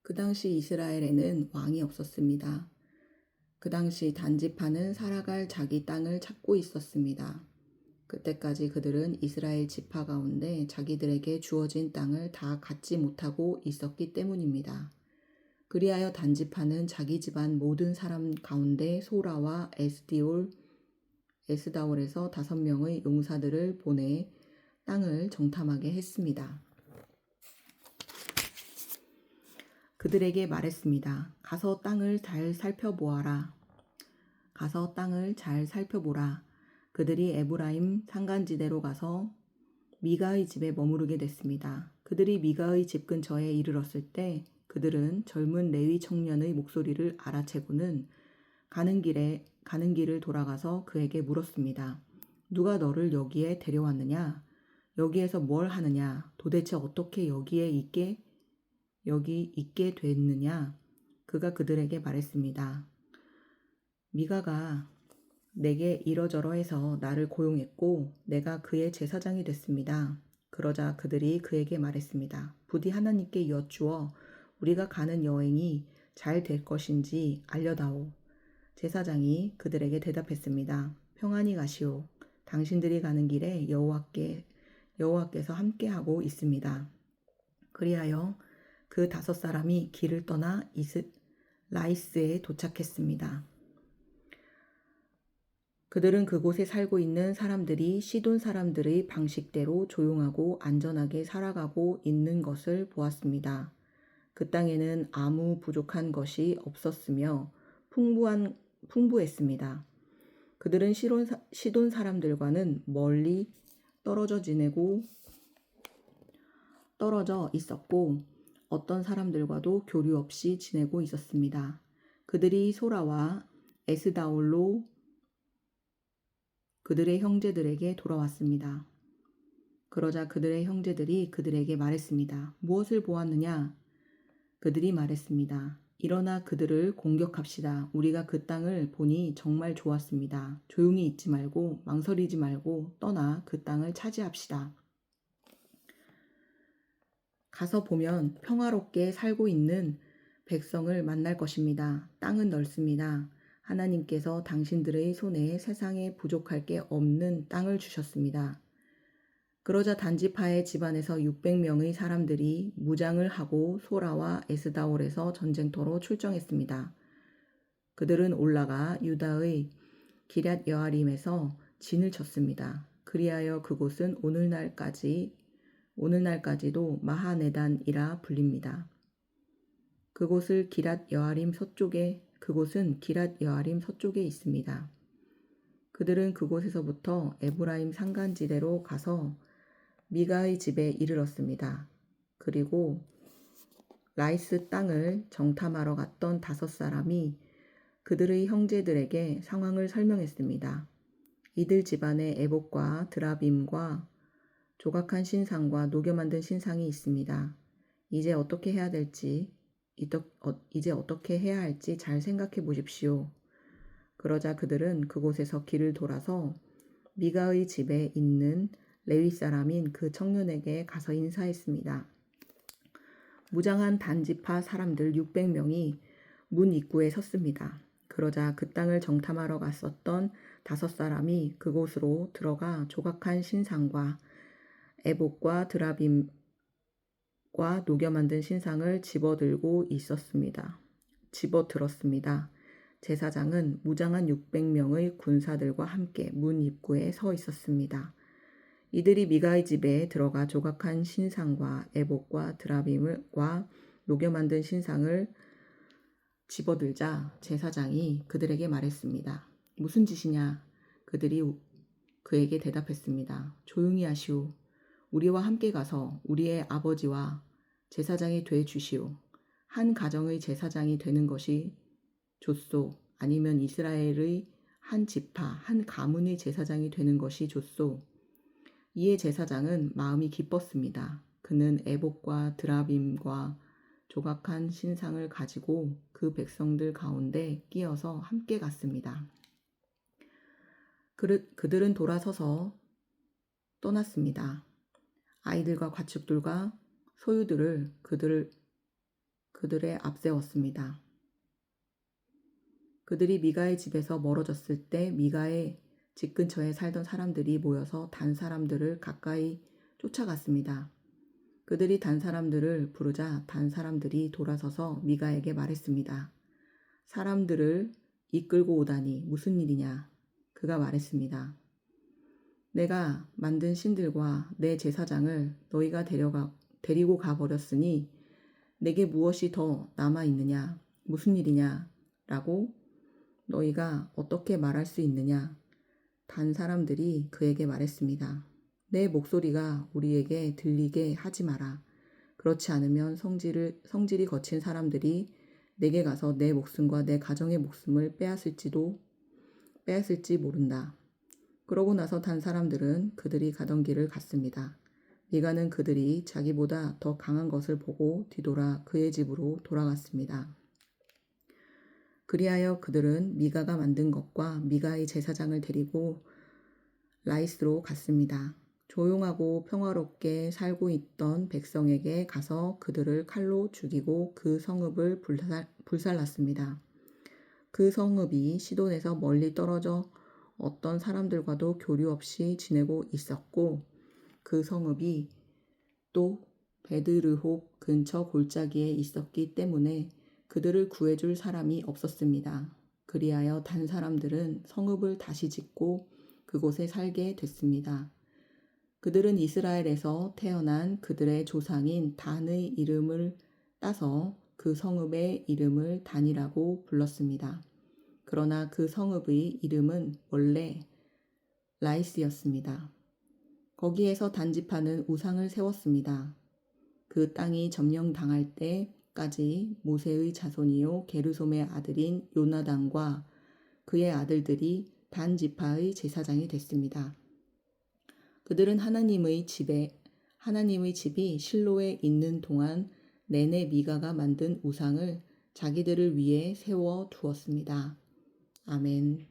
그 당시 이스라엘에는 왕이 없었습니다. 그 당시 단지파는 살아갈 자기 땅을 찾고 있었습니다. 그때까지 그들은 이스라엘 지파 가운데 자기들에게 주어진 땅을 다 갖지 못하고 있었기 때문입니다. 그리하여 단지파는 자기 집안 모든 사람 가운데 소라와 에스다올에서 5명의 용사들을 보내 땅을 정탐하게 했습니다. 그들에게 말했습니다. 가서 땅을 잘 살펴보아라. 가서 땅을 잘 살펴보라. 그들이 에브라임 산간지대로 가서 미가의 집에 머무르게 됐습니다. 그들이 미가의 집 근처에 이르렀을 때 그들은 젊은 레위 청년의 목소리를 알아채고는 가는 길을 돌아가서 그에게 물었습니다. 누가 너를 여기에 데려왔느냐? 여기에서 뭘 하느냐? 도대체 어떻게 여기 있게 됐느냐? 그가 그들에게 말했습니다. 미가가 내게 이러저러 해서 나를 고용했고 내가 그의 제사장이 됐습니다. 그러자 그들이 그에게 말했습니다. 부디 하나님께 여쭈어 우리가 가는 여행이 잘 될 것인지 알려다오. 제사장이 그들에게 대답했습니다. 평안히 가시오. 당신들이 가는 길에 여호와께서 함께하고 있습니다. 그리하여 그 5사람이 길을 떠나 라이스에 도착했습니다. 그들은 그곳에 살고 있는 사람들이 시돈 사람들의 방식대로 조용하고 안전하게 살아가고 있는 것을 보았습니다. 그 땅에는 아무 부족한 것이 없었으며 풍부했습니다. 그들은 시돈 사람들과는 멀리 떨어져 있었고 어떤 사람들과도 교류 없이 지내고 있었습니다. 그들이 소라와 에스다올로 그들의 형제들에게 돌아왔습니다. 그러자 그들의 형제들이 그들에게 말했습니다. 무엇을 보았느냐? 그들이 말했습니다. 일어나 그들을 공격합시다. 우리가 그 땅을 보니 정말 좋았습니다. 조용히 있지 말고 망설이지 말고 떠나 그 땅을 차지합시다. 가서 보면 평화롭게 살고 있는 백성을 만날 것입니다. 땅은 넓습니다. 하나님께서 당신들의 손에 세상에 부족할 게 없는 땅을 주셨습니다. 그러자 단지파의 집안에서 600명의 사람들이 무장을 하고 소라와 에스다올에서 전쟁터로 출정했습니다. 그들은 올라가 유다의 기럇 여아림에서 진을 쳤습니다. 그리하여 그곳은 오늘날까지도 마하네단이라 불립니다. 그곳은 기럇 여아림 서쪽에 있습니다. 그들은 그곳에서부터 에브라임 산간지대로 가서 미가의 집에 이르렀습니다. 그리고 라이스 땅을 정탐하러 갔던 5사람이 그들의 형제들에게 상황을 설명했습니다. 이들 집안에 에봇과 드라빔과 조각한 신상과 녹여 만든 신상이 있습니다. 이제 어떻게 해야 할지 잘 생각해 보십시오. 그러자 그들은 그곳에서 길을 돌아서 미가의 집에 있는 레위 사람인 그 청년에게 가서 인사했습니다. 무장한 단지파 사람들 600명이 문 입구에 섰습니다. 그러자 그 땅을 정탐하러 갔었던 5사람이 그곳으로 들어가 조각한 신상과 에봇과 드라빔과 녹여 만든 신상을 집어들었습니다. 제사장은 무장한 600명의 군사들과 함께 문 입구에 서 있었습니다. 이들이 미가의 집에 들어가 조각한 신상과 에봇과 드라빔과 녹여 만든 신상을 집어들자 제사장이 그들에게 말했습니다. 무슨 짓이냐? 그들이 그에게 대답했습니다. 조용히 하시오. 우리와 함께 가서 우리의 아버지와 제사장이 돼 주시오. 한 가정의 제사장이 되는 것이 좋소. 아니면 이스라엘의 한 지파, 한 가문의 제사장이 되는 것이 좋소. 이에 제사장은 마음이 기뻤습니다. 그는 에봇과 드라빔과 조각한 신상을 가지고 그 백성들 가운데 끼어서 함께 갔습니다. 그들은 돌아서서 떠났습니다. 아이들과 가축들과 소유들을 그들의 앞세웠습니다. 그들이 미가의 집에서 멀어졌을 때 미가의 집 근처에 살던 사람들이 모여서 단 사람들을 가까이 쫓아갔습니다. 그들이 단 사람들을 부르자 단 사람들이 돌아서서 미가에게 말했습니다. 사람들을 이끌고 오다니 무슨 일이냐? 그가 말했습니다. 내가 만든 신들과 내 제사장을 너희가 데리고 가버렸으니 내게 무엇이 더 남아 있느냐? 무슨 일이냐? 라고 너희가 어떻게 말할 수 있느냐? 단 사람들이 그에게 말했습니다. 내 목소리가 우리에게 들리게 하지 마라. 그렇지 않으면 성질이 거친 사람들이 내게 가서 내 목숨과 내 가정의 목숨을 빼앗을지 모른다. 그러고 나서 단 사람들은 그들이 가던 길을 갔습니다. 미가는 그들이 자기보다 더 강한 것을 보고 뒤돌아 그의 집으로 돌아갔습니다. 그리하여 그들은 미가가 만든 것과 미가의 제사장을 데리고 라이스로 갔습니다. 조용하고 평화롭게 살고 있던 백성에게 가서 그들을 칼로 죽이고 그 성읍을 불살랐습니다. 그 성읍이 시돈에서 멀리 떨어져 어떤 사람들과도 교류 없이 지내고 있었고 그 성읍이 또 베드르홉 근처 골짜기에 있었기 때문에 그들을 구해줄 사람이 없었습니다. 그리하여 단 사람들은 성읍을 다시 짓고 그곳에 살게 됐습니다. 그들은 이스라엘에서 태어난 그들의 조상인 단의 이름을 따서 그 성읍의 이름을 단이라고 불렀습니다. 그러나 그 성읍의 이름은 원래 라이스였습니다. 거기에서 단지파는 우상을 세웠습니다. 그 땅이 점령당할 때까지 모세의 자손이요 게르솜의 아들인 요나단과 그의 아들들이 단지파의 제사장이 됐습니다. 그들은 하나님의 집이 실로에 있는 동안 내내 미가가 만든 우상을 자기들을 위해 세워 두었습니다. 아멘.